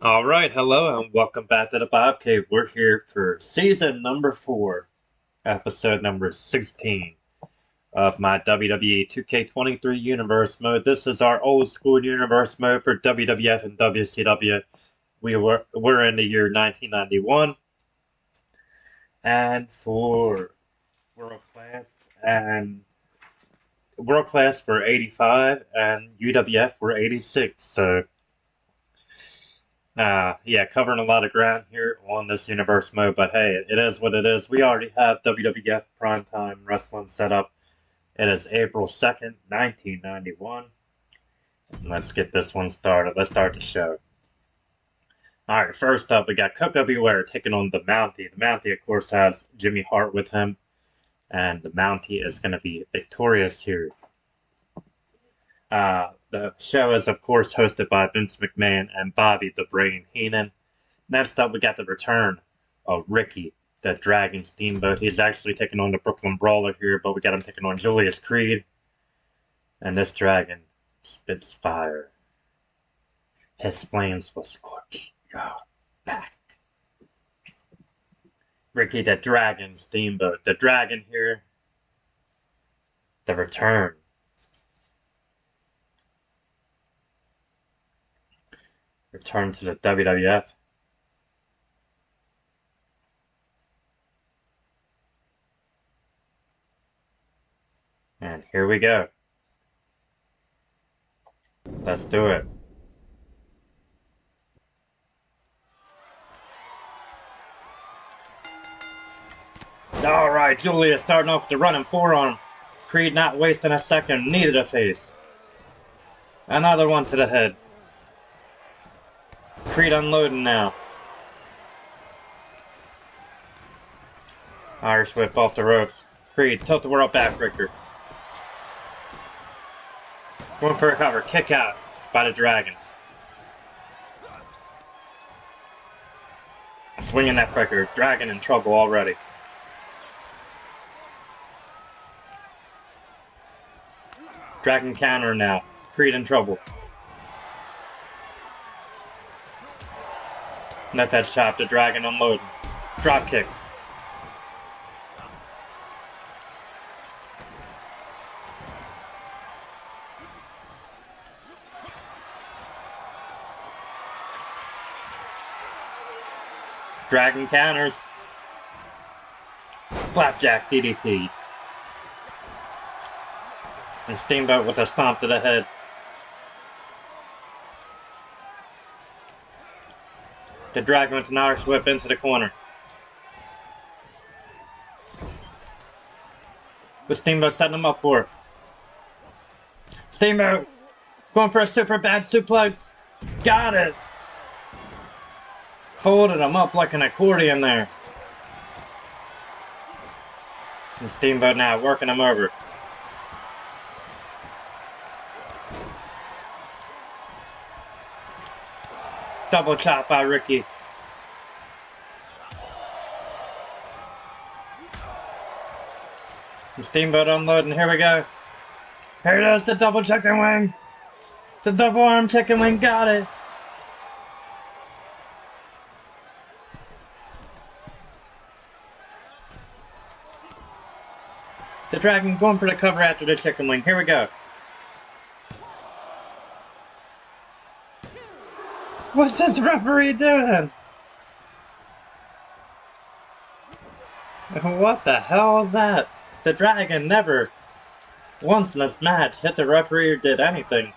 Alright, hello and welcome back to the Bob Cave. We're here for season number 4, episode number 16 of my WWE 2K23 Universe mode. This is our old school universe mode for WWF and WCW. We're in the year 1991, and for World Class and World Class for 85 and UWF for 86. So yeah, covering a lot of ground here on this universe mode, but hey, it is what it is. We already have WWF Primetime Wrestling set up. It is April 2nd, 1991. And let's get this one started. Let's start the show. Alright, first up, we got Koko B. Ware taking on the Mountie. The Mountie, of course, has Jimmy Hart with him, and the Mountie is going to be victorious here. The show is, of course, hosted by Vince McMahon and Bobby the Brain Heenan. Next up, we got the return of Ricky the Dragon Steamboat. He's actually taking on the Brooklyn Brawler here, but we got him taking on Julius Creed. And this dragon spits fire. His flames will scorch your back. Ricky the Dragon Steamboat. The dragon here. The return. Return to the WWF. And here we go. Let's do it. Alright, Julius starting off with the running forearm. Creed not wasting a second, knee to the face. Another one to the head. Creed unloading now. Irish whip off the ropes. Creed, tilt the world backbreaker. Going for a cover, kick out by the dragon. Swinging that breaker, dragon in trouble already. Dragon counter now, Creed in trouble. Left head chop, the dragon unloading. Drop kick. Dragon counters. Flapjack DDT. And Steamboat with a stomp to the head. The dragon with an Irish whip into the corner. With Steamboat setting him up for it. Steamboat going for a super bad suplex. Got it. Folded him up like an accordion there. And Steamboat now working him over. Double chop by Ricky. And Steamboat unloading. Here we go. Here it is, the double chicken wing. The double arm chicken wing. Got it. The dragon going for the cover after the chicken wing. Here we go. What's this referee doing? What the hell is that? The dragon never once in this match hit the referee or did anything.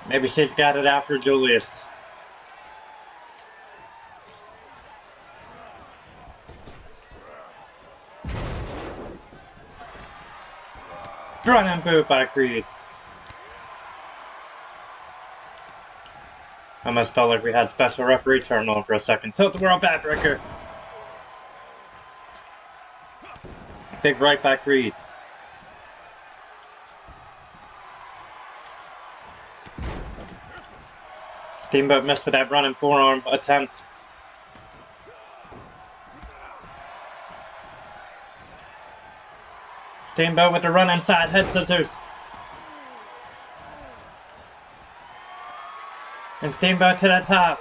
Maybe she's got it after Julius. Running boot by Creed. Almost felt like we had special referee turn on for a second. Tilt the world backbreaker. Big right by Creed. Steamboat missed with that running forearm attempt. Steamboat with the run inside head scissors. And Steamboat to the top.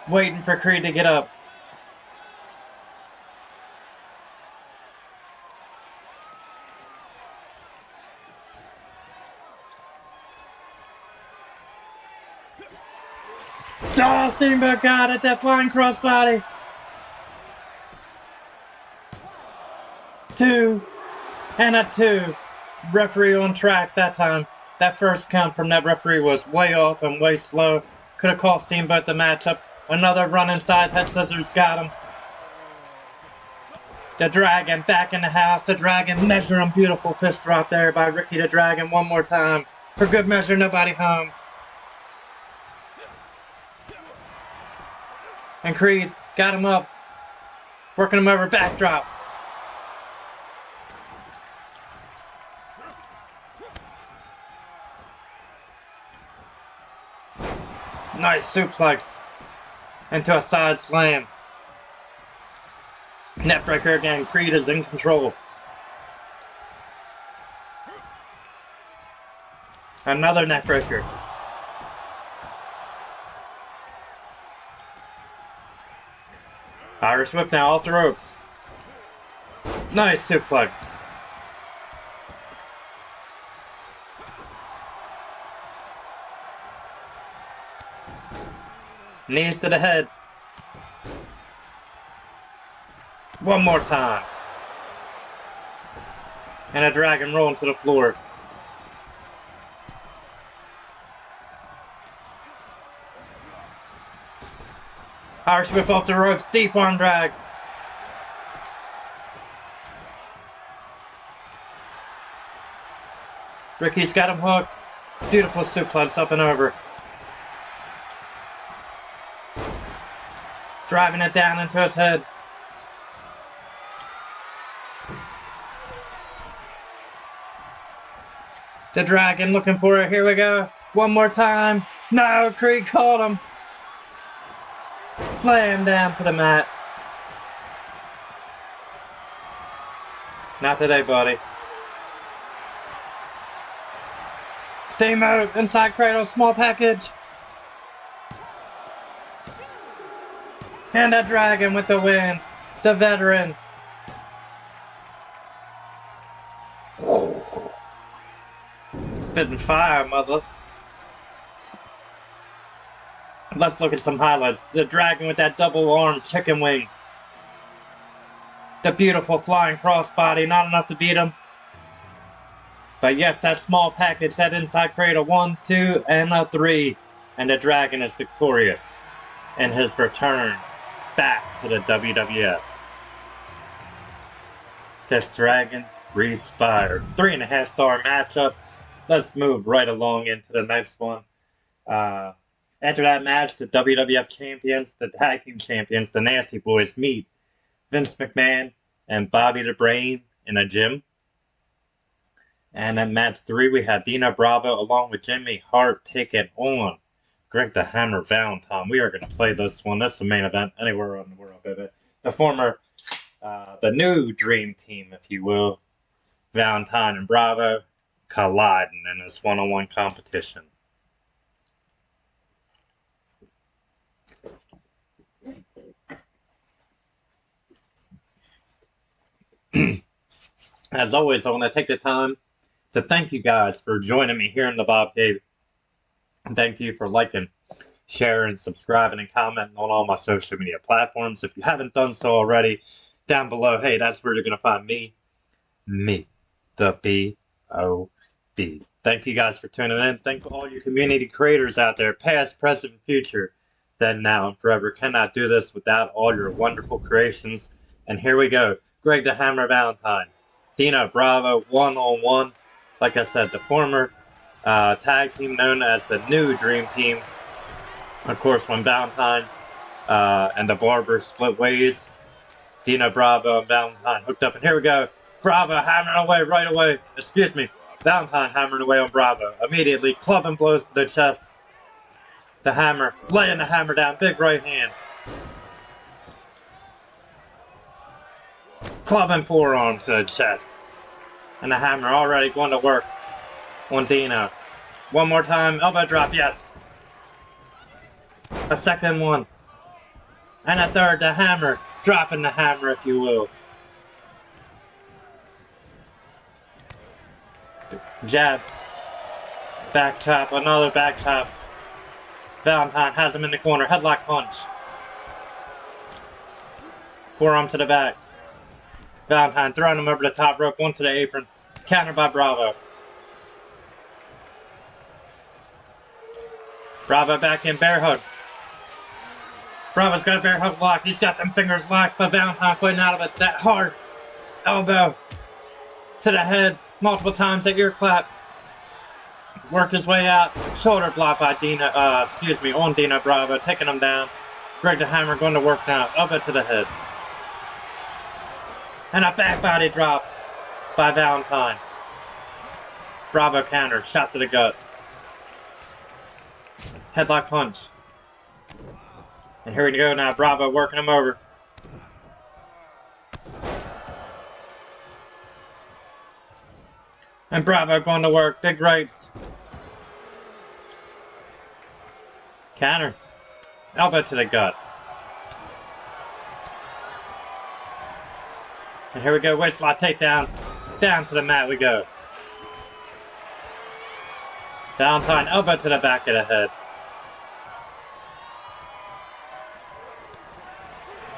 Waiting for Creed to get up. Oh, Steamboat got it, that flying crossbody. 2 and a 2. Referee on track that time. That first count from that referee was way off and way slow. Could have cost Steamboat the matchup. Another run inside, head scissors got him. The Dragon back in the house. The Dragon measuring beautiful fist drop there by Ricky the Dragon one more time. For good measure, nobody home. And Creed got him up. Working him over backdrop. Nice suplex into a side slam. Neckbreaker again. Creed is in control. Another neckbreaker. Irish whip now off the ropes. Nice suplex. Knees to the head. One more time. And a Dragon rolling to the floor. Irish whip off the ropes, deep arm drag. Ricky's got him hooked. Beautiful suplex up and over. Driving it down into his head. The Dragon looking for it. Here we go. One more time. No, Creed caught him. Slam down to the mat. Not today, buddy. Steamboat, inside cradle, small package. And a Dragon with the win. The veteran. Spitting fire, mother. Let's look at some highlights. The Dragon with that double arm chicken wing. The beautiful flying crossbody. Not enough to beat him. But yes, that small package, that inside cradle. 1, 2, and a 3. And the Dragon is victorious in his return back to the WWF. This Dragon Respired. 3.5-star matchup. Let's move right along into the next one. After that match, the WWF champions, the tag team champions, the Nasty Boys meet Vince McMahon and Bobby the Brain in a gym. And at match 3, we have Dino Bravo along with Jimmy Hart taking on Greg the Hammer Valentine. We are going to play this one. This is the main event anywhere in the world, baby. The former, the new Dream Team, if you will, Valentine and Bravo, colliding in this one-on-one competition. As always, I want to take the time to thank you guys for joining me here in the Bob Cave. And thank you for liking, sharing, subscribing, and commenting on all my social media platforms. If you haven't done so already, down below, hey, that's where you're going to find me, the B.O.B. Thank you guys for tuning in. Thank all you community creators out there, past, present, and future, then, now, and forever. Cannot do this without all your wonderful creations. And here we go. Greg the Hammer Valentine, Dino Bravo, one-on-one. Like I said, the former tag team known as the new Dream Team. Of course, when Valentine and the Barber split ways, Dino Bravo and Valentine hooked up. And here we go. Bravo hammering away right away. Excuse me. Valentine hammering away on Bravo. Immediately, clubbing blows to the chest. The Hammer, laying the hammer down. Big right hand. Clubbing forearms to the chest. And the Hammer already going to work. on Dina. One more time, elbow drop, yes. A second one. And a third, the hammer. Dropping the hammer, if you will. Jab. Back chop, another back chop. Valentine has him in the corner, headlock punch. Forearm to the back. Valentine throwing him over the top rope, one to the apron. Countered by Bravo. Bravo back in, bear hug. Bravo's got a bear hug lock. He's got them fingers locked, but Valentine putting out of it. That hard elbow to the head multiple times. That ear clap. Worked his way out. Shoulder block by on Dino Bravo, taking him down. Greg the Hammer going to work now. Elbow to the head. And a back body drop by Valentine. Bravo counter, shot to the gut. Headlock punch. And here we go now, Bravo working him over. And Bravo going to work, big rights. Counter. Elbow to the gut. And here we go, waistlock takedown. Down to the mat we go. Valentine, elbow to the back of the head.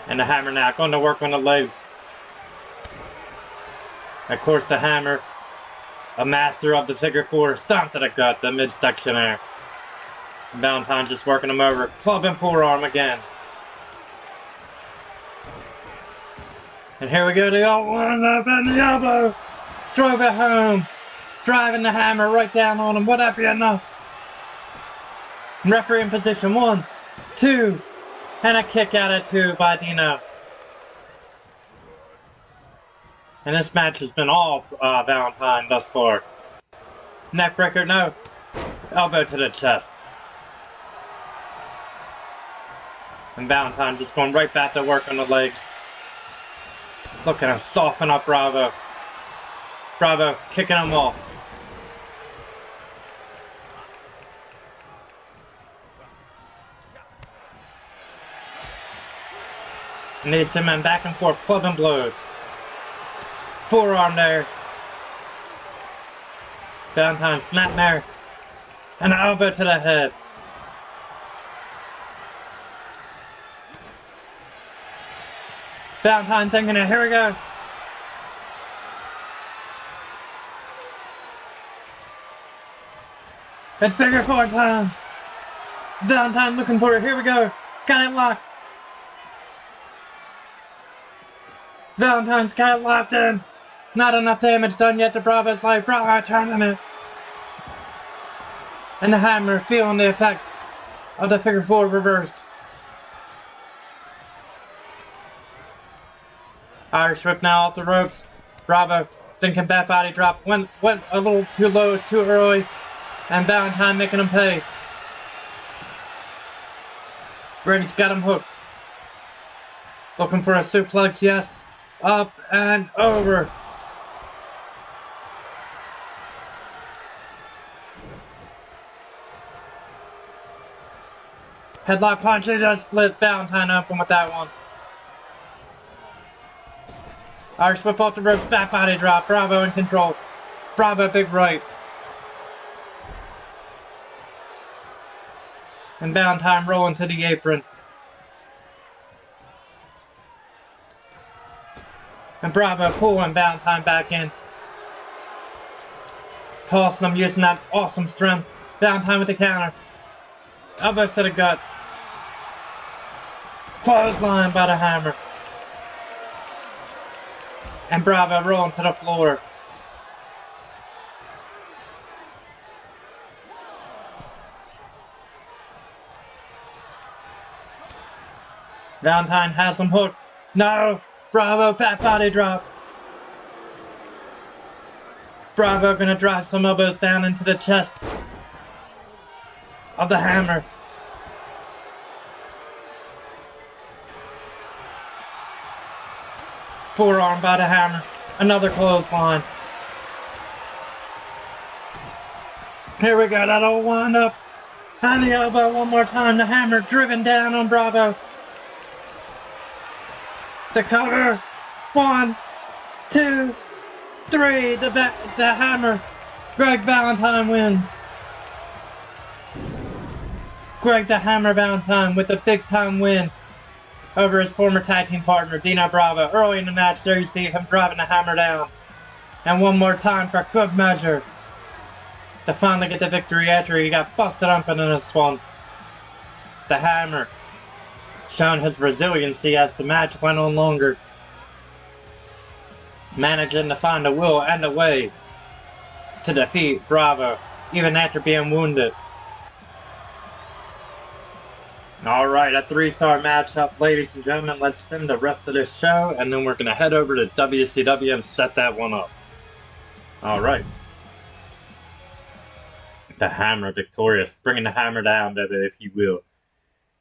And the Hammer now going to work on the legs. Of course, the Hammer, a master of the figure four, stomp to the gut, the midsection there. And Valentine just working him over. Club and forearm again. And here we go, the old one up and the elbow. Drove it home. Driving the Hammer right down on him. Would that be enough? Referee in position. 1, 2. And a kick out at 2 by Dino. And this match has been all Valentine thus far. Neckbreaker, no. Elbow to the chest. And Valentine just going right back to work on the legs. Looking to soften up Bravo. Bravo kicking him off. And these two men back and forth, clubbing blows. Forearm there. Valentine snapmare. And an elbow to the head. Valentine thinking it, here we go. It's figure four time. Valentine looking for it, here we go. Got it locked. Valentine's got it locked in. Not enough damage done yet to Bravo's life. Bravo turning it. And the Hammer feeling the effects of the figure four reversed. Irish whip now off the ropes. Bravo thinking back body drop. Went a little too low, too early. And Valentine making him pay. Brady's got him hooked. Looking for a suplex, yes. Up and over. Headlock punch, they just split Valentine open with that one. Irish whip off the ropes, back body drop. Bravo in control. Bravo big right. And Valentine rolling to the apron. And Bravo pulling Valentine back in. Tossing him using that awesome strength. Valentine with the counter. Elbows to the gut. Clothesline by the Hammer. And Bravo rolling to the floor. Valentine has him hooked. No! Bravo, back body drop. Bravo gonna drive some elbows down into the chest of the Hammer. Forearm by the Hammer. Another clothesline. Here we go, that'll wind up. And the elbow one more time, the hammer driven down on Bravo. The cover. 1, 2, 3. The hammer. Greg Valentine wins. Greg the Hammer Valentine with a big time win over his former tag team partner, Dino Bravo. Early in the match, there you see him driving the hammer down. And one more time for good measure to finally get the victory after he got busted open in this one. The hammer showing his resiliency as the match went on longer, managing to find a will and a way to defeat Bravo even after being wounded. Alright, a 3-star matchup, ladies and gentlemen. Let's send the rest of this show, and then we're going to head over to WCW and set that one up. Alright. The Hammer victorious, bringing the hammer down, baby, if you will.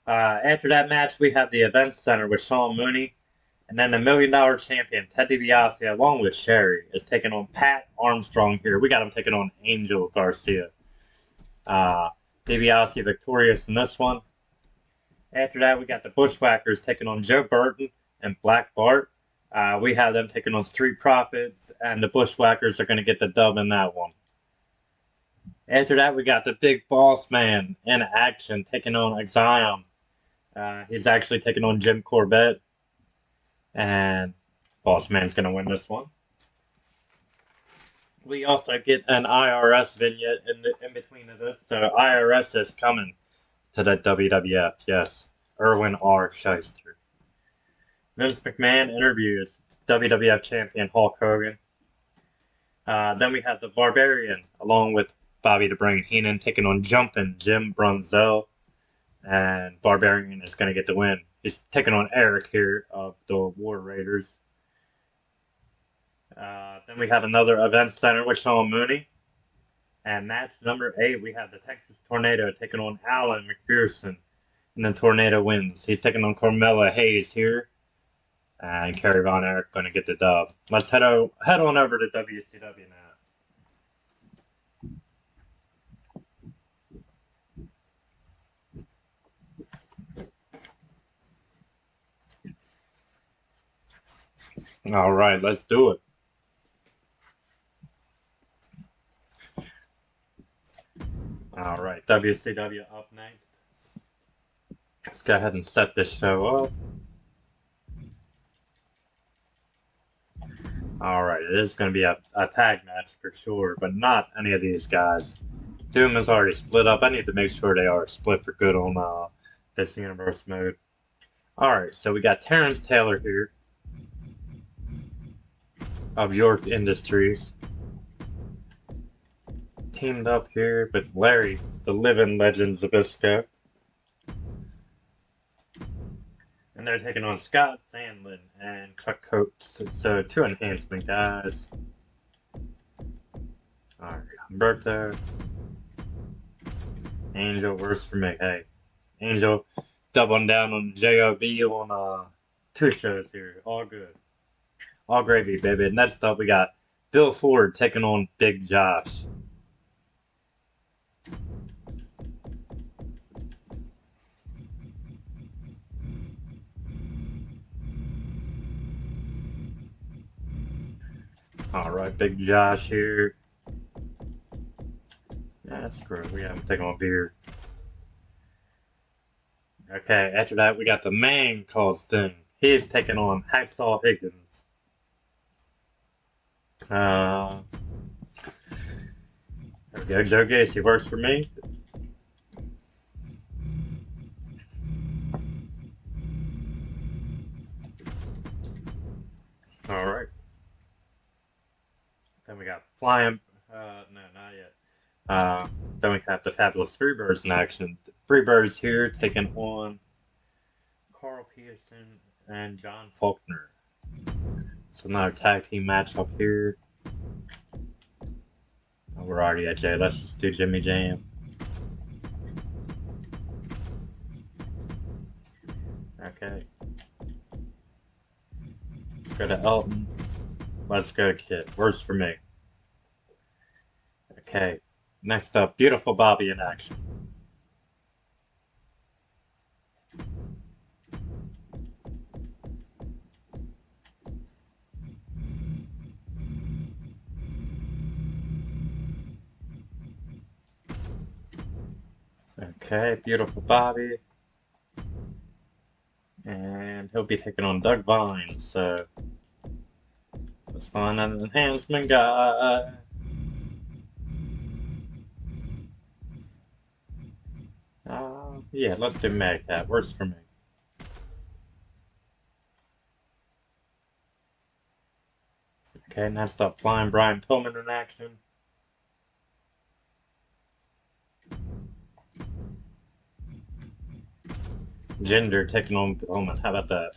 After that match, we have the Event Center with Sean Mooney, and then the $1 Million Champion, Ted DiBiase, along with Sherry, is taking on Pat Armstrong here. We got him taking on Angel Garcia. DiBiase victorious in this one. After that, we got the Bushwhackers taking on Joe Burton and Black Bart. We have them taking on Street Profits, and the Bushwhackers are going to get the dub in that one. After that, we got the Big Boss Man in action taking on Axiom. He's actually taking on Jim Corbett, and Boss Man's going to win this one. We also get an IRS vignette in between of this, so IRS is coming to the WWF, yes. Irwin R. Shyster. Vince McMahon interviews WWF Champion Hulk Hogan. Then we have the Barbarian, along with Bobby the Brain Heenan, taking on Jumpin' Jim Brunzell. And Barbarian is going to get the win. He's taking on Eric here of the War Raiders. Then we have another Event Center with Sean Mooney. And match number 8, we have the Texas Tornado taking on Alan McPherson. And then Tornado wins. He's taking on Carmella Hayes here. And Kerry Von Erich going to get the dub. Let's head on over to WCW now. Alright, let's do it. Alright, WCW up next. Let's go ahead and set this show up. Alright, it is going to be a tag match for sure, but not any of these guys. Doom is already split up. I need to make sure they are split for good on this universe mode. Alright, so we got Terrence Taylor here of York Industries. Teamed up here with Larry, the living legend Zbyszko. And they're taking on Scott Sandlin and Chuck Coates. So 2 enhancement guys. Alright, Humberto. Angel works for me. Hey, Angel doubling down on J.O.B. on 2 shows here. All good. All gravy, baby. Next up, we got Bill Ford taking on Big Josh. Alright, Big Josh here. Yeah, screw it. We haven't taken on beer. Okay, after that, we got the man called Sting. He's taking on Hacksaw Higgins. There we go. Joe Gacy works for me. Alright. Then we got Flying. No, not yet. Then we have the Fabulous Freebirds in action. The Freebirds here taking on Carl Peterson and John Faulkner. So another tag team match up here. Oh, we're already at Jay. Let's just do Jimmy Jam. Okay. Let's go to Elton. Let's go Kid. Works for me. Okay. Next up, Beautiful Bobby in action. Okay, Beautiful Bobby. And he'll be taking on Doug Vines, so let's find an enhancement guy. Yeah, let's do Madcap. Works for me. Okay, next up, Flying Brian Pillman in action. Gender taking on Pillman. How about that?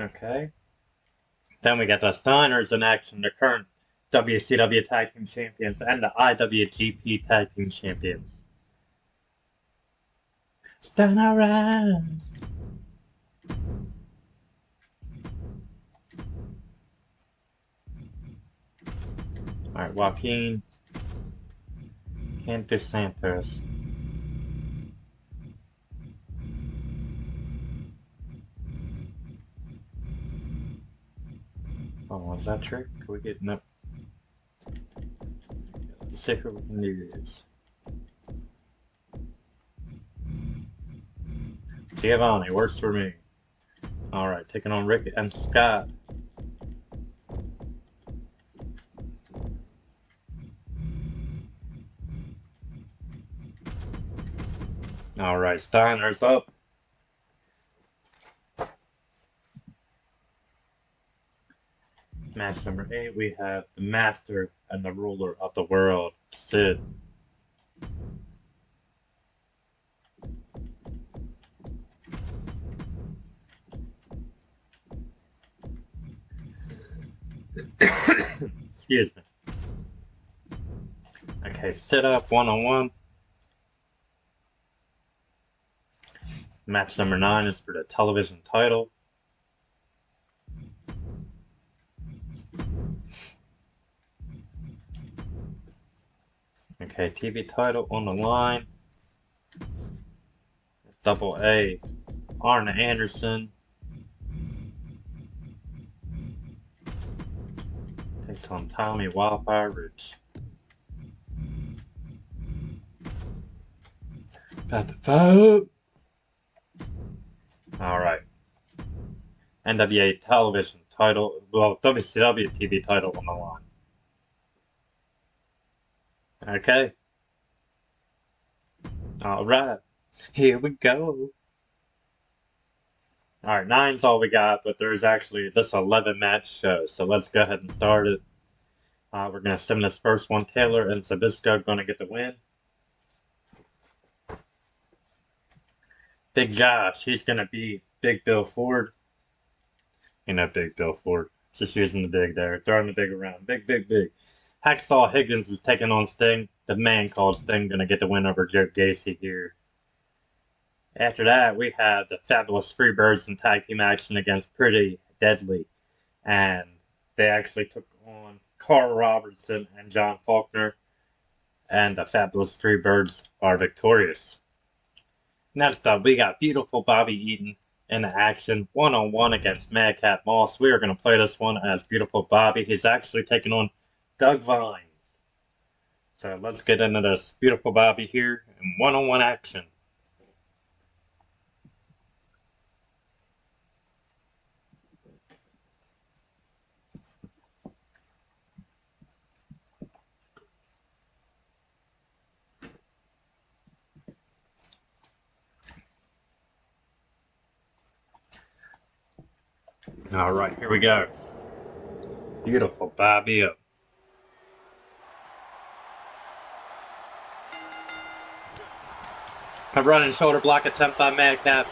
Okay. Then we got the Steiners in action, the current WCW Tag Team Champions and the IWGP Tag Team Champions. Steiner Rise! Alright, Joaquin. Cantus Santos. Oh, is that trick? Can we get no? Let's see who we can use. Giovanni works for me. Alright, taking on Rick and Scott. Alright, Steiner's up. Match number 8, we have the Master and the Ruler of the World, Sid. Excuse me. Okay, sit up 1-on-1. Match number 9 is for the television title. Okay, TV title on the line. It's Double A. Arn Anderson takes on Tommy Wildfire Rich. About to fire up. Alright. NWA television title, well, WCW TV title on the line. Okay. Alright. Here we go. Alright, 9's all we got, but there's actually this 11 match show, so let's go ahead and start it. We're going to sim this first one. Taylor and Zbyszko going to get the win. Big Josh, he's going to beat Big Bill Ford. You know, Big Bill Ford. Just using the big there. Throwing the big around. Big, big, big. Hacksaw Higgins is taking on Sting. The man called Sting going to get the win over Joe Gacy here. After that, we have the Fabulous Freebirds in tag team action against Pretty Deadly. And they actually took on Carl Robertson and John Faulkner. And the Fabulous Freebirds are victorious. Next up, we got Beautiful Bobby Eaton in action, 1-on-1 against Madcap Moss. We are going to play this one as Beautiful Bobby. He's actually taking on Doug Vines. So let's get into this Beautiful Bobby here in 1-on-1 action. All right, here we go. Beautiful Bobby up. A running shoulder block attempt by Madcap.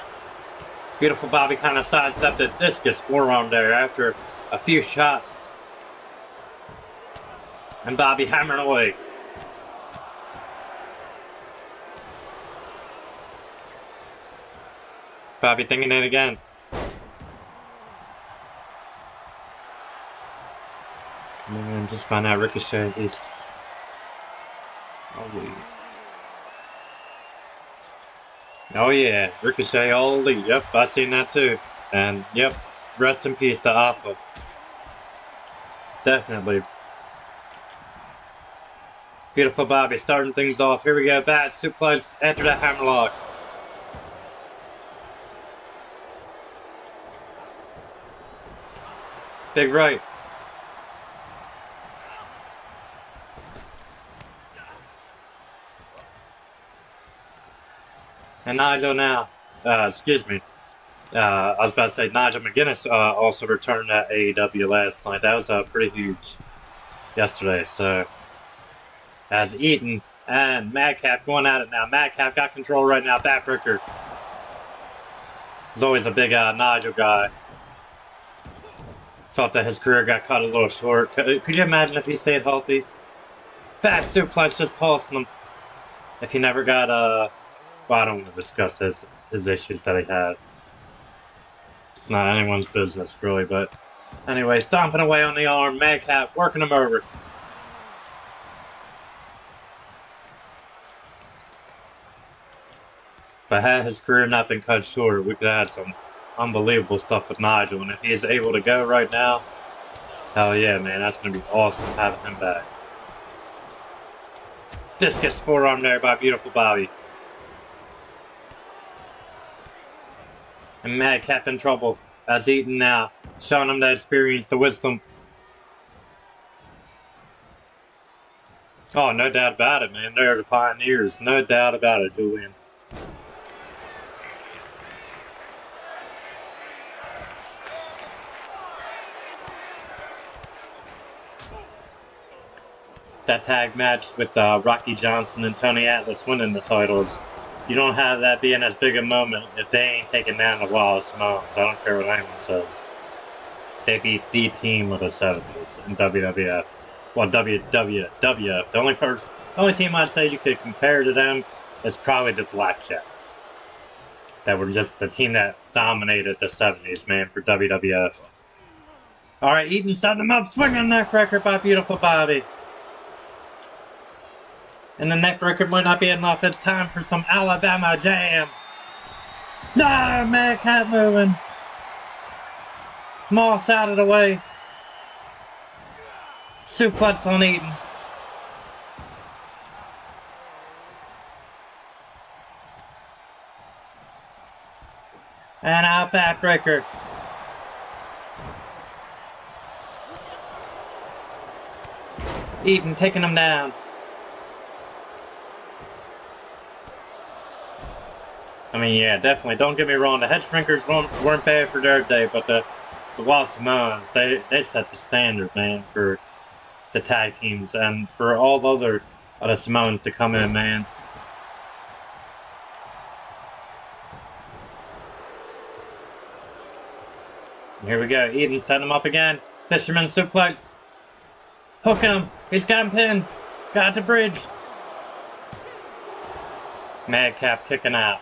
Beautiful Bobby kind of sidestepped the discus forearm there after a few shots. And Bobby hammering away. Probably thinking it again. Man, just find out Ricochet. He's. Oh yeah, Ricochet all elite. Yep, I seen that too. And yep, rest in peace to Alpha. Definitely. Beautiful Bobby starting things off. Here we go. Bad suplex. Enter the hammerlock. Big right. And Nigel now. Excuse me. I was about to say Nigel McGuinness also returned at AEW last night. That was pretty huge yesterday. So, as Eaton and Madcap going at it now. Madcap got control right now. Backbreaker. He's always a big Nigel guy. Thought that his career got cut a little short. Could you imagine if he stayed healthy? Back suplex just tossing him. If he never got well, I don't want to discuss his issues that he had. It's not anyone's business, really, but anyway, stomping away on the arm, Madcap working him over. But had his career not been cut short, we could have had some unbelievable stuff with Nigel, and if he is able to go right now, hell yeah, man, that's going to be awesome having him back. Discus forearm there by Beautiful Bobby. And Madcap in trouble as Eaton now, showing him the experience, the wisdom. Oh, no doubt about it, man. They're the pioneers. No doubt about it, Julian. That tag match with Rocky Johnson and Tony Atlas winning the titles. You don't have that being as big a moment if they ain't taking down the Wild Samoans. I don't care what anyone says. They beat the team of the 70s in WWF. Well, WWF. The only team I'd say you could compare to them is probably the Blackjacks. That were just the team that dominated the 70s, man, for WWF. Alright, Eaton setting him up, swinging neck record by Beautiful Bobby. And the neck record might not be enough. It's time for some Alabama Jam. No, Madcap moving. Moss out of the way. Suplex on Eaton. And out backbreaker. Eaton taking him down. I mean, yeah, definitely. Don't get me wrong. The Headshrinkers weren't bad for their day, but the Wild Samoans, they set the standard, man, for the tag teams and for all the other the Samoans to come in, man. Here we go. Eaton setting him up again. Fisherman suplex. Hooking him. He's got him pinned. Got the bridge. Madcap kicking out.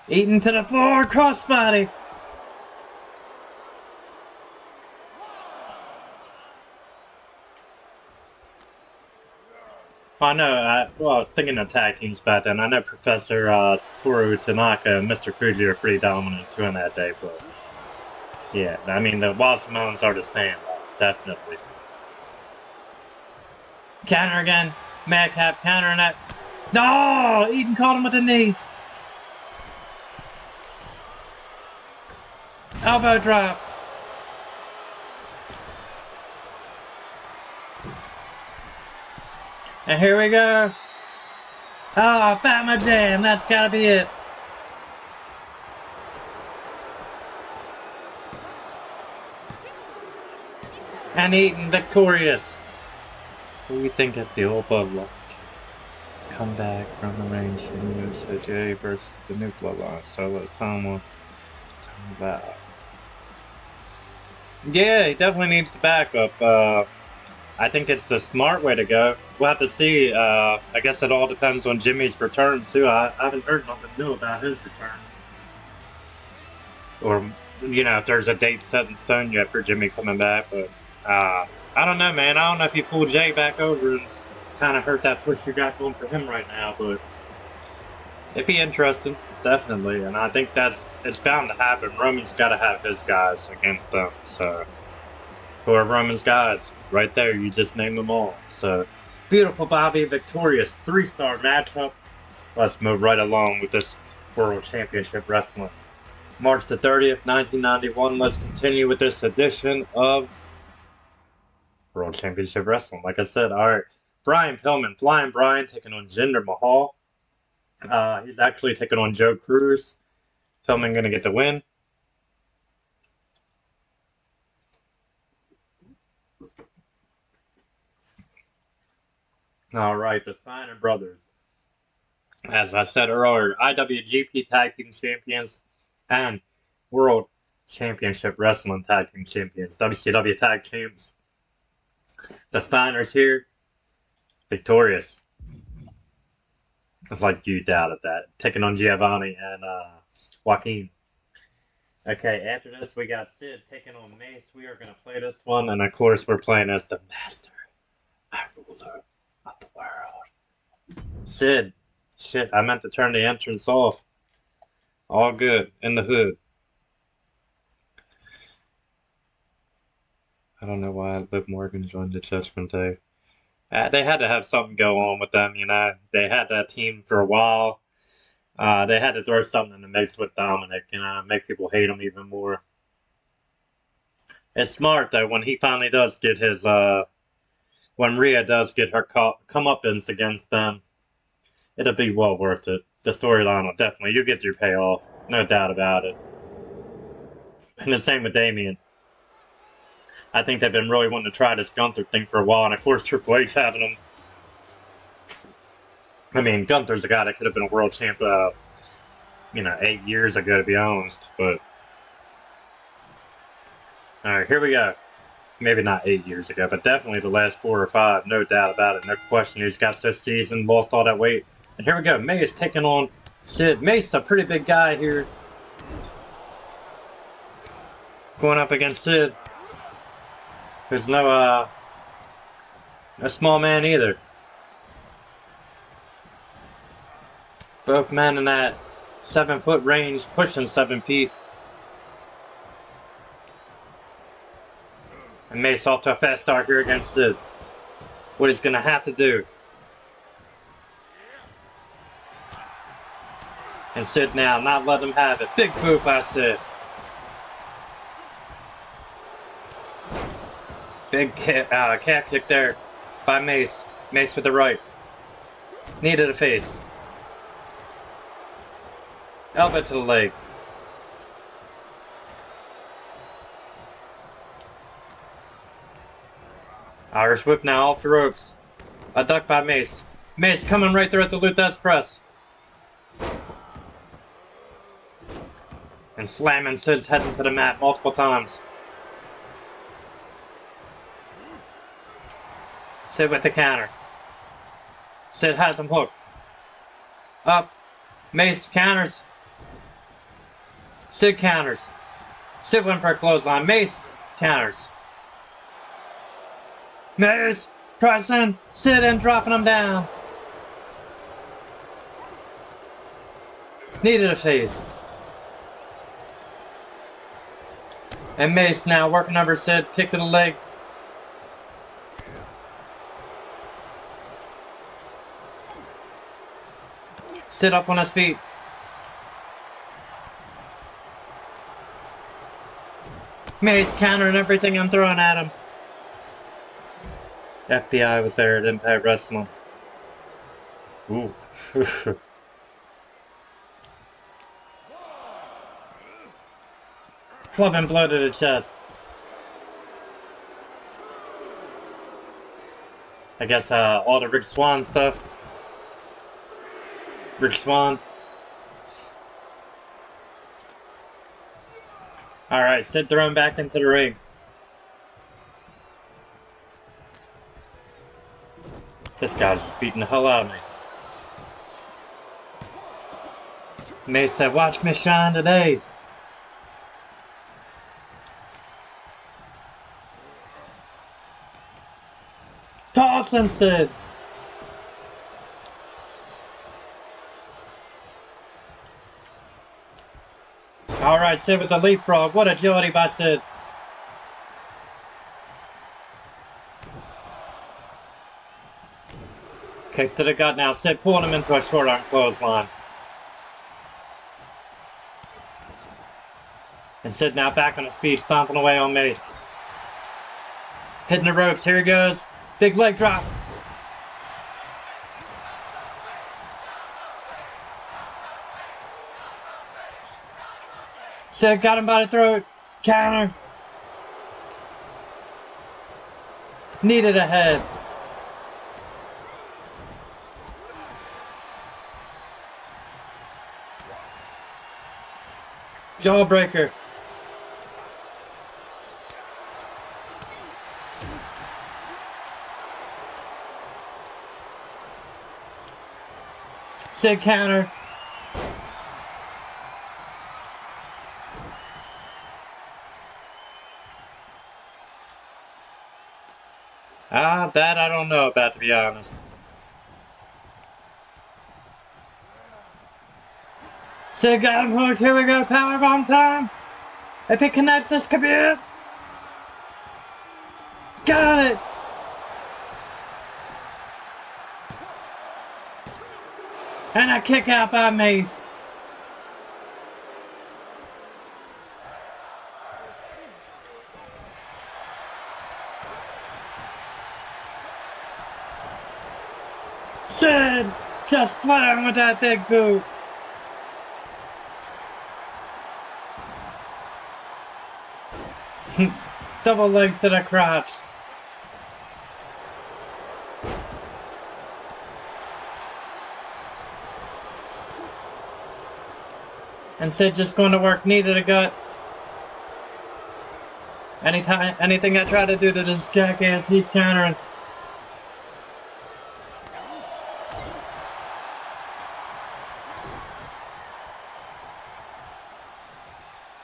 Eaton to the floor, crossbody. I know, well, thinking of tag teams back then, I know Professor Toru Tanaka and Mr. Fuji are pretty dominant too in that day, but yeah, I mean, the Wild Samoans are the standout, definitely. Counter again, Madcap countering that. No! Eaton caught him with the knee. Elbow drop. And here we go. Oh, Batman Jam. That's gotta be it. And Eaton victorious. What do you think of the old Bloodline? Come back from the range and USAJ versus the new Bloodline. Solo Tama. About. Yeah, he definitely needs to back up. I think it's the smart way to go. We'll have to see. I guess it all depends on Jimmy's return too. I haven't heard nothing new about his return, or if there's a date set in stone yet for Jimmy coming back. But I don't know, man. I don't know if you pull Jay back over and kind of hurt that push you got going for him right now, but it'd be interesting, definitely. And I think it's bound to happen. Roman's got to have his guys against them. So who are Roman's guys? Right there, you just named them all. So beautiful, Bobby, victorious 3-star matchup. Let's move right along with this World Championship Wrestling. March the 30th, 1991. Let's continue with this edition of World Championship Wrestling. Like I said, all right. Brian Pillman, Flying Brian, taking on Jinder Mahal. He's actually taking on Joe Cruz. Pillman going to get the win. All right, the Steiner brothers. As I said earlier, IWGP Tag Team Champions and World Championship Wrestling Tag Team Champions, WCW Tag Teams. The Steiners here, victorious. It's like you doubted that. Taking on Giovanni and Joaquin. Okay, after this we got Sid taking on Mace. We are going to play this one, and of course we're playing as the master and ruler of the world. Sid. Shit, I meant to turn the entrance off. All good. In the hood. I don't know why Liv Morgan joined the Judgment Day. They had to have something go on with them, They had that team for a while. They had to throw something in the mix with Dominic, make people hate him even more. It's smart, though, when he finally does get his, when Rhea does get her comeuppance against them. It'll be well worth it. The storyline will definitely, you get your payoff. No doubt about it. And the same with Damian. I think they've been really wanting to try this Gunther thing for a while, and of course Triple H having him. I mean, Gunther's a guy that could have been a world champ, 8 years ago, to be honest, but... Alright, here we go. Maybe not 8 years ago, but definitely the last 4 or 5, no doubt about it, no question. He's got so seasoned, lost all that weight. And here we go, Mace taking on Sid. Mace, a pretty big guy here. Going up against Sid. Who's no small man either. Both men in that 7-foot range, pushing 7 feet. And Mace off to a fast start here against Sid. What he's going to have to do. And Sid now, not let him have it. Big boot by Sid. Big calf kick there by Mace. Mace with the right. Knee to the face. Elbow to the leg. Irish whip now off the ropes. A duck by Mace. Mace coming right through at the Luthez press. And slamming Sid's head into the mat multiple times. Sid with the counter. Sid has him hooked. Up. Mace counters. Sid counters. Sid went for a clothesline. Mace counters. Mace pressing. Sid and dropping him down. Knee to the face. And Mace now working over Sid. Kick to the leg. Sid up on his feet. Mace countering everything I'm throwing at him. FBI was there at Impact Wrestling. Ooh. Clubbing blow to the chest. I guess all the Rick Swann stuff. Rick Swann. Alright, Sid thrown back into the ring. This guy's beating the hell out of me. Mace said, watch me shine today. Dawson said. Alright, Sid with the leapfrog. What agility by Sid. Kicks to the gut now. Sid pulling him into a short arm clothesline. And Sid now back on his feet, stomping away on Mace. Hitting the ropes. Here he goes. Big leg drop. Sid got him by the throat. Counter. Needed a head. Jawbreaker. Sid counter. That I don't know about, to be honest. Sid got him hooked. Here we go. Powerbomb time. If it connects, this could be it. Got it. And a kick out by Mace. Sid just flying with that big boot. Double legs to the crotch. And Sid just going to work knee to the gut. Anything I try to do to this jackass, he's countering.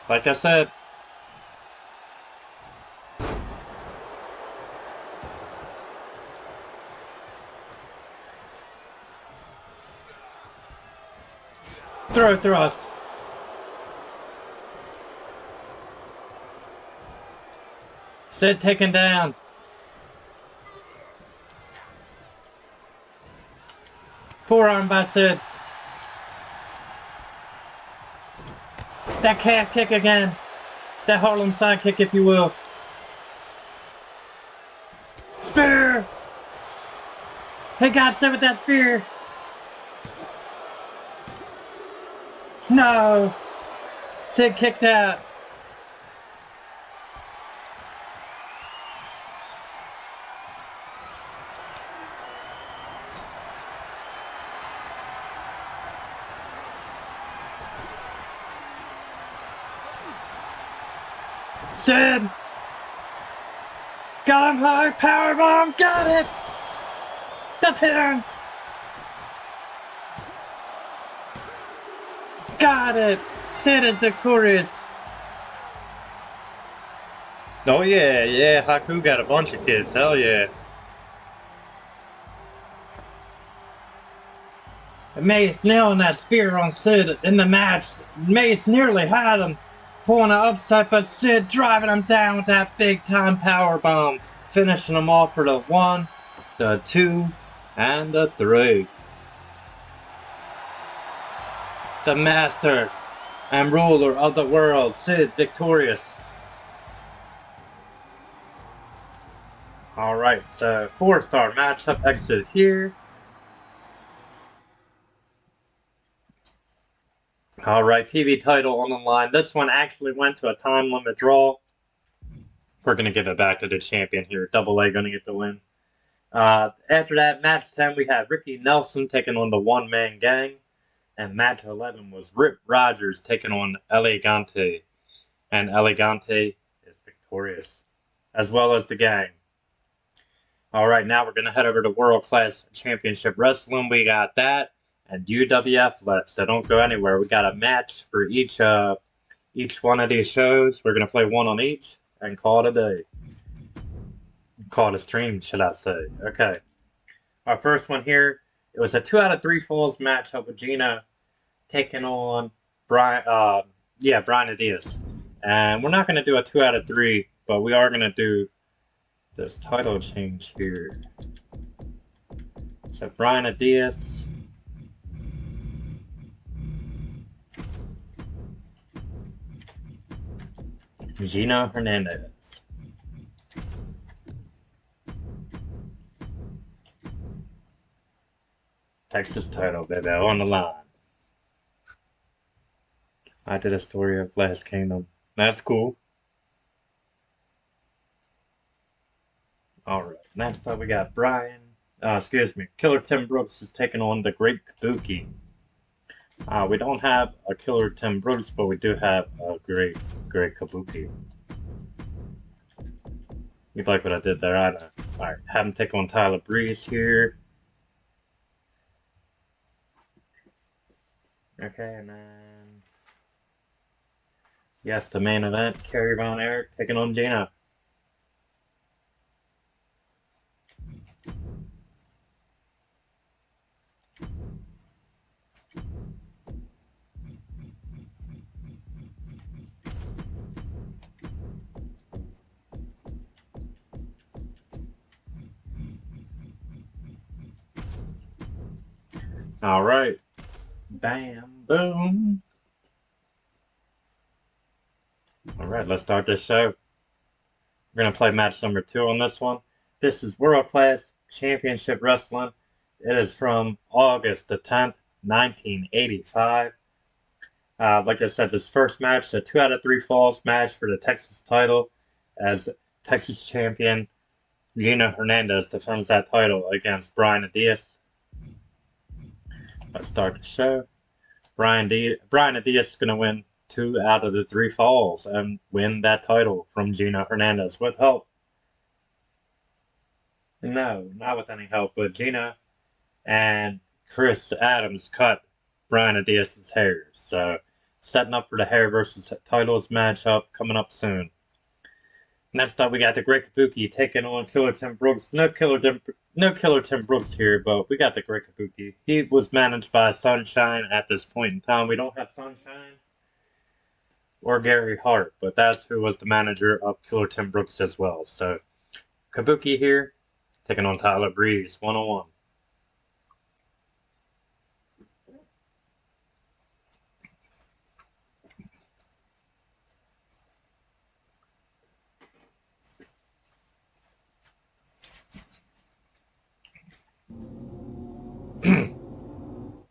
Like I said. Throw thrust. Sid taken down. Forearm by Sid. That calf kick again. That Harlem sidekick, if you will. Spear! He got Sid with that spear. No! Sid kicked out. Sid! Got him high, powerbomb, got it! The pin! Got it! Sid is victorious! Oh yeah, Haku got a bunch of kids, hell yeah. Mace nailing that spear on Sid in the match. Mace nearly had him. Pulling an upset, but Sid driving him down with that big time power bomb, finishing him off for the 1, the 2, and the 3. The master and ruler of the world, Sid victorious. Alright, so 4-star matchup exit here. Alright, TV title on the line. This one actually went to a time limit draw. We're going to give it back to the champion here. Double A going to get the win. After that, match 10, we had Ricky Nelson taking on the One Man Gang. And match 11 was Rip Rogers taking on Elegante. And Elegante is victorious, as well as the gang. Alright, now we're going to head over to World Class Championship Wrestling. We got that and UWF left, so don't go anywhere. We got a match for each one of these shows. We're going to play one on each and call it a day. Call it a stream, should I say. Okay. Our first one here, it was a 2 out of 3 falls matchup with Gina taking on Brian Adias. And we're not going to do a 2 out of 3, but we are going to do this title change here. So Brian Adias. Gina Hernandez. Texas title, baby, on the line. I did a story of Last Kingdom. That's cool. Alright, next up we got Killer Tim Brooks is taking on the Great Kabuki. We don't have a Killer Tim Brooks, but we do have a Great Kabuki. You like what I did there? I know. Alright, have him take on Tyler Breeze here. Okay, and then... yes, the main event, Kerry Von Erich taking on Gina. Alright. Bam, boom. Alright, let's start this show. We're going to play match number 2 on this one. This is World Class Championship Wrestling. It is from August the 10th, 1985. Like I said, this first match, a 2 out of 3 falls match for the Texas title, as Texas champion Gina Hernandez defends that title against Brian Adias. Let's start the show. Brian Adias is going to win 2 out of the 3 falls and win that title from Gina Hernandez with help. No, not with any help, but Gina and Chris Adams cut Brian Adias' hair. So, setting up for the hair versus titles matchup coming up soon. Next up, we got the Great Kabuki taking on Killer Tim Brooks. No Killer Tim Brooks here, but we got the Great Kabuki. He was managed by Sunshine at this point in time. We don't have Sunshine or Gary Hart, but that's who was the manager of Killer Tim Brooks as well. So, Kabuki here, taking on Tyler Breeze, 1-on-1.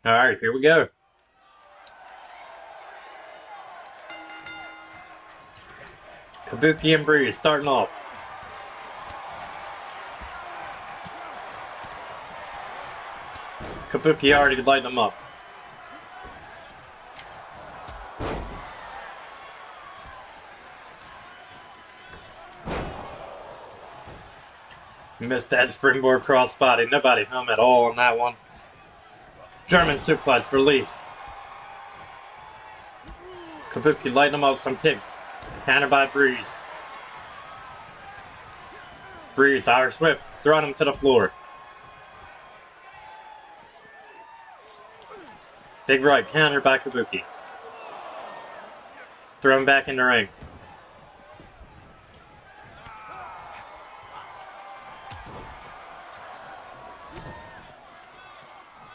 Alright, here we go. Kabuki and Breeze starting off. Kabuki already lighting them up. Missed that springboard crossbody. Nobody home at all on that one. German suplex release. Kabuki lighting them up with some kicks. Counter by Breeze. Breeze, Irish whip, throwing him to the floor. Big right, counter by Kabuki. Throw him back in the ring.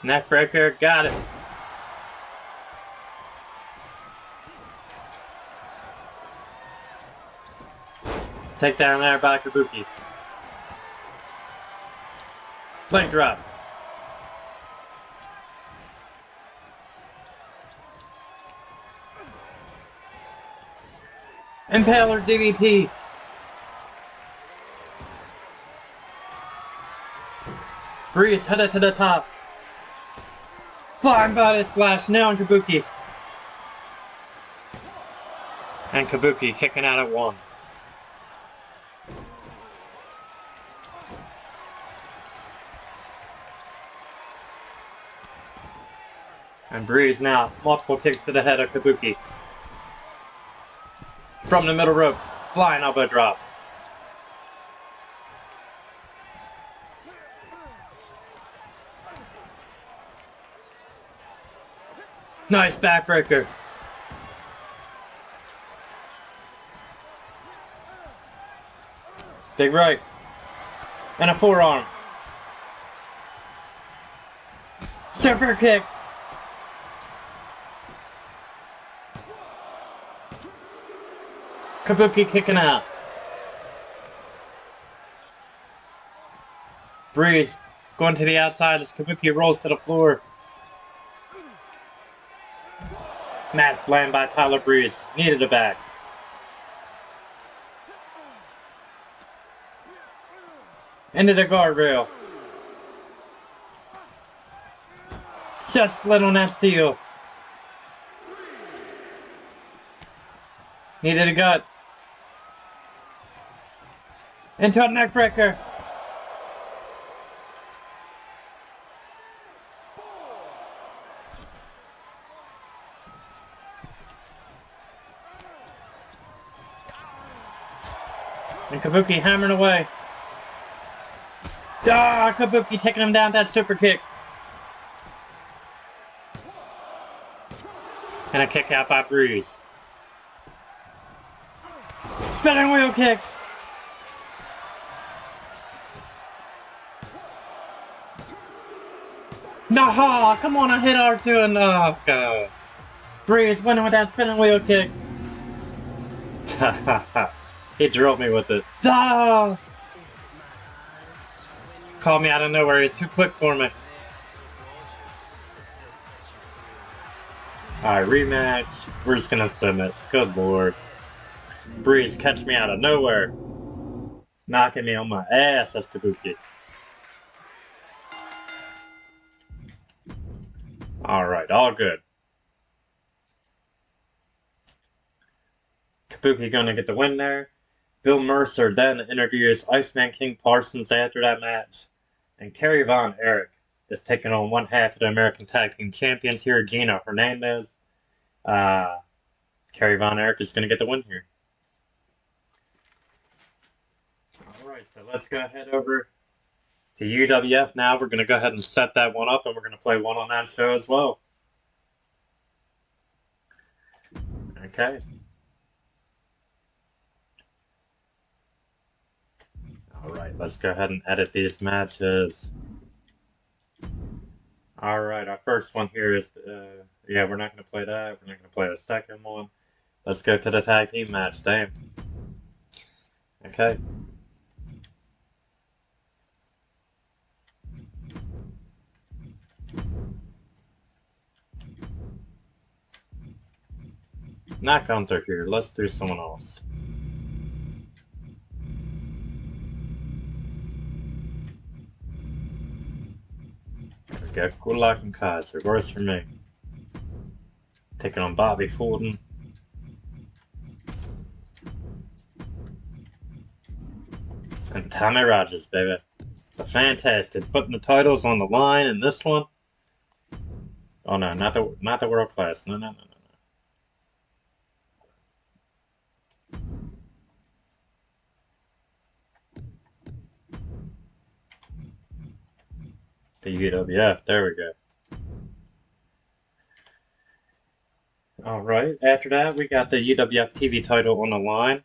Neckbreaker, got it. Take down there by Kabuki. Leg drop. Impaler DDT. Breeze headed to the top. Flying body splash now on Kabuki. And Kabuki kicking out at 1. And Breeze now, multiple kicks to the head of Kabuki. From the middle rope, flying elbow drop. Nice backbreaker. Big right. And a forearm. Super kick. Kabuki kicking out. Breeze going to the outside as Kabuki rolls to the floor. Mat slam by Tyler Breeze. Needed a back. Into the guardrail. Just split on that steel. Needed a gut. Into a neckbreaker. And Kabuki hammering away. Ah, Kabuki taking him down with that super kick. And a kick out by Breeze. Spinning wheel kick. Nah, come on, I hit R2 and go. Breeze winning with that spinning wheel kick. He drilled me with it. Ah! Called me out of nowhere. He's too quick for me. Alright, rematch. We're just gonna submit. Good lord. Breeze catch me out of nowhere. Knocking me on my ass, that's Kabuki. Alright, all good. Kabuki gonna get the win there. Bill Mercer then introduced Iceman King Parsons after that match. And Kerry Von Erich is taking on one half of the American Tag Team Champions here, Gina Hernandez. Kerry Von Erich is going to get the win here. Alright, so let's go ahead over to UWF now. We're going to go ahead and set that one up, and we're going to play one on that show as well. Okay. Alright, let's go ahead and edit these matches. Alright, our first one here is, yeah, we're not going to play that. We're not going to play the second one. Let's go to the tag team match, damn. Okay. Not Gunther here, let's do someone else. There we go, Gulak and Kaiser, works for me. Taking on Bobby Fulton. And Tommy Rogers, baby. The Fantastics putting the titles on the line in this one. Oh no, not the world class. No. The UWF, there we go. Alright, after that we got the UWF TV title on the line.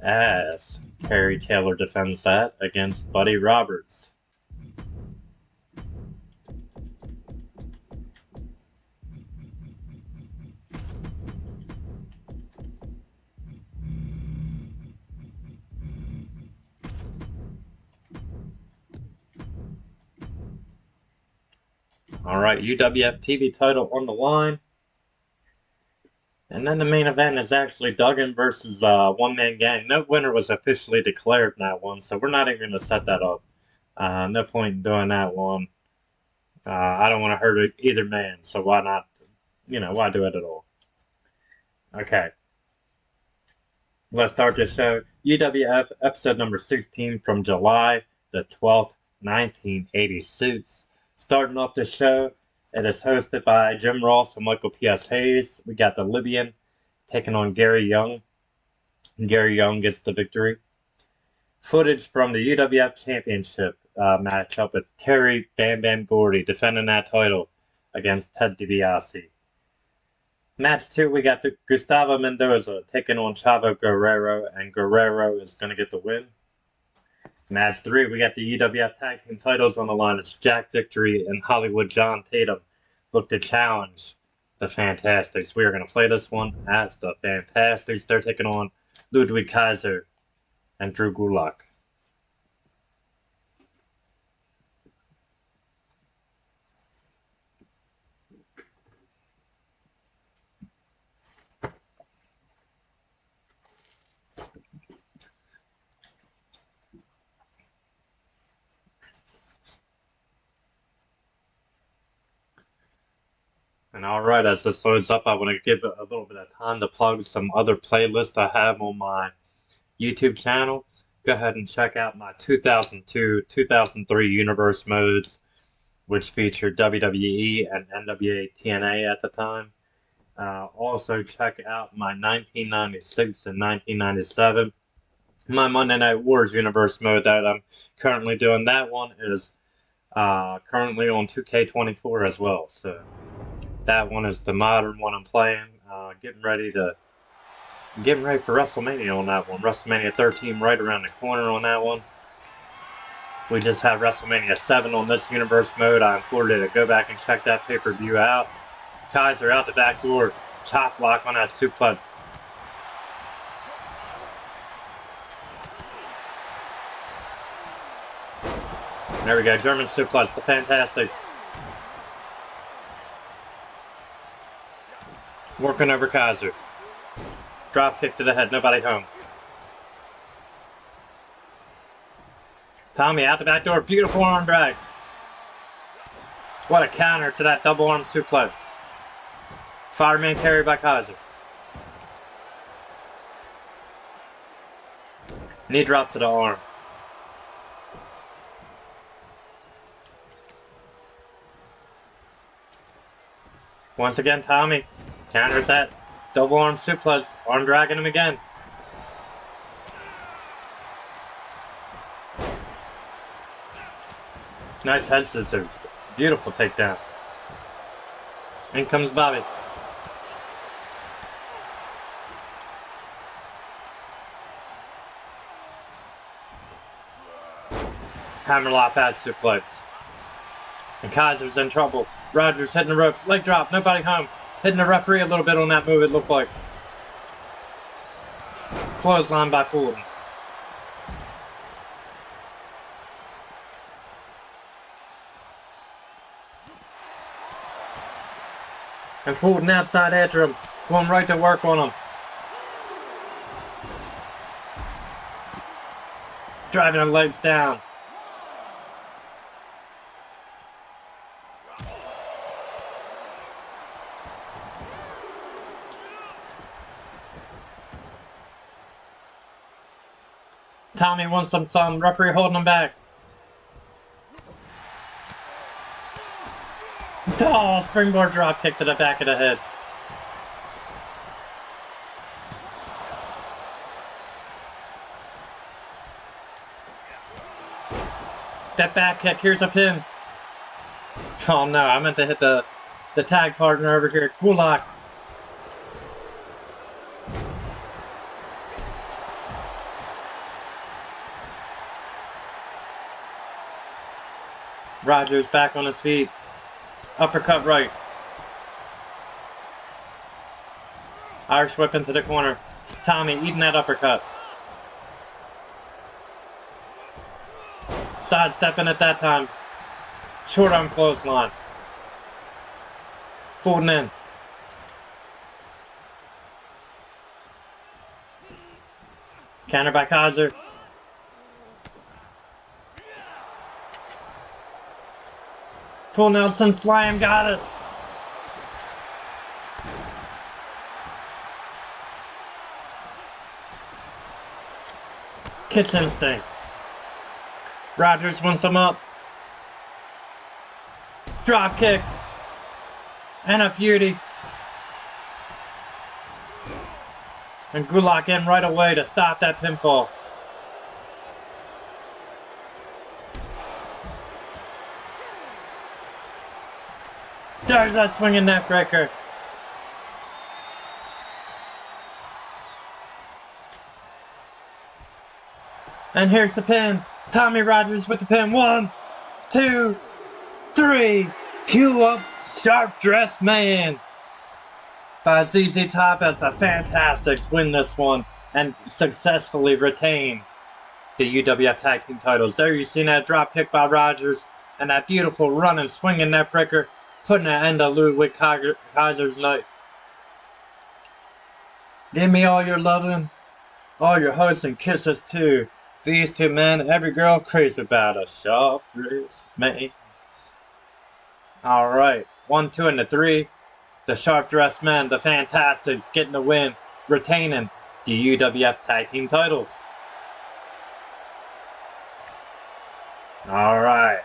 As Terry Taylor defends that against Buddy Roberts. Alright, UWF TV title on the line. And then the main event is actually Duggan versus One Man Gang. No winner was officially declared in that one, so we're not even going to set that up. No point in doing that one. I don't want to hurt either man, so why not, why do it at all? Okay. Let's start this show. UWF episode number 16 from July the 12th, 1980 suits. Starting off the show, it is hosted by Jim Ross and Michael P.S. Hayes. We got the Libyan taking on Gary Young. Gary Young gets the victory. Footage from the UWF Championship matchup with Terry Bam Bam Gordy defending that title against Ted DiBiase. Match 2, we got Gustavo Mendoza taking on Chavo Guerrero, and Guerrero is going to get the win. Match 3, we got the UWF Tag Team titles on the line. It's Jack Victory and Hollywood John Tatum look to challenge the Fantastics. We are going to play this one as the Fantastics. They're taking on Ludwig Kaiser and Drew Gulak. And alright, as this loads up, I want to give a little bit of time to plug some other playlists I have on my YouTube channel. Go ahead and check out my 2002-2003 Universe modes, which featured WWE and NWA TNA at the time. Also check out my 1996 and 1997 my Monday Night Wars Universe mode that I'm currently doing. That one is currently on 2K24 as well. So that one is the modern one I'm playing. Getting ready for WrestleMania on that one. WrestleMania 13 right around the corner on that one. We just had WrestleMania 7 on this Universe mode. I implore you to go back and check that pay-per-view out. Kaiser out the back door. Chop block on that suplex. There we go. German suplex. The Fantastics. Working over Kaiser. Drop kick to the head. Nobody home. Tommy out the back door. Beautiful arm drag. What a counter to that double arm suplex. Fireman carry by Kaiser. Knee drop to the arm. Once again, Tommy counters that double arm suplex. Arm dragging him again. Nice head scissors. Beautiful takedown. In comes Bobby. Hammerlock pad suplex. And Kaiser's in trouble. Rogers hitting the ropes. Leg drop. Nobody home. Hitting the referee a little bit on that move, it looked like. Clothesline by Fulton. And Fulton outside after him. Going right to work on him. Driving her legs down. Tommy wants some referee holding him back. Oh, springboard drop kick to the back of the head. That back kick, here's a pin. Oh no, I meant to hit the tag partner over here, Gulak. Rogers back on his feet. Uppercut right. Irish whip into the corner. Tommy eating that uppercut. Sidestepping at that time. Short arm clothesline. Fulton in. Counter by Kaiser. Full Nelson slam, got it. Kitchen sink. Rogers wants him up. Drop kick. And a beauty. And Gulak in right away to stop that pinfall. There's that swinging neck breaker. And here's the pin. Tommy Rogers with the pin. 1, 2, 3. Cue up Sharp Dressed Man. By ZZ Top as the Fantastics win this one and successfully retain the UWF Tag Team titles. There you see that drop kick by Rogers and that beautiful run and swinging neck breaker, putting an end to Ludwig Kaiser's night. Give me all your loving, all your hugs and kisses too. These two men, every girl crazy about a Sharp Dressed Man. Alright, 1, 2, and the 3. The Sharp Dressed Men, the Fantastics, getting the win, retaining the UWF Tag Team titles. Alright.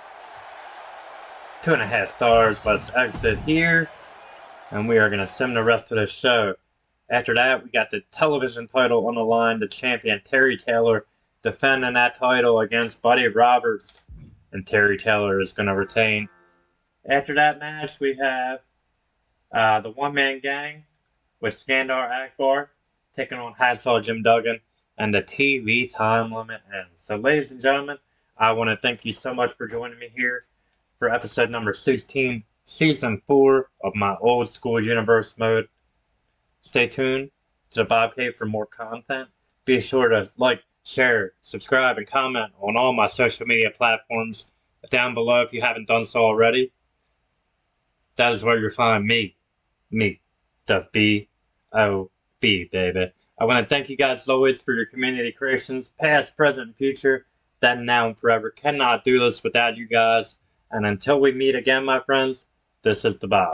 2.5 stars. Let's exit here. And we are going to sim the rest of the show. After that, we got the television title on the line. The champion, Terry Taylor, defending that title against Buddy Roberts. And Terry Taylor is going to retain. After that match, we have the one-man gang with Skandar Akbar taking on Hacksaw Jim Duggan, and the TV time limit ends. So, ladies and gentlemen, I want to thank you so much for joining me here for episode number 16, season 4 of my old school universe mode. Stay tuned to the Bob Cave for more content. Be sure to like, share, subscribe, and comment on all my social media platforms down below if you haven't done so already. That is where you'll find me, the B.O.B., baby. I want to thank you guys as always for your community creations, past, present, and future. That now and forever. Cannot do this without you guys. And until we meet again, my friends, this is the Bob.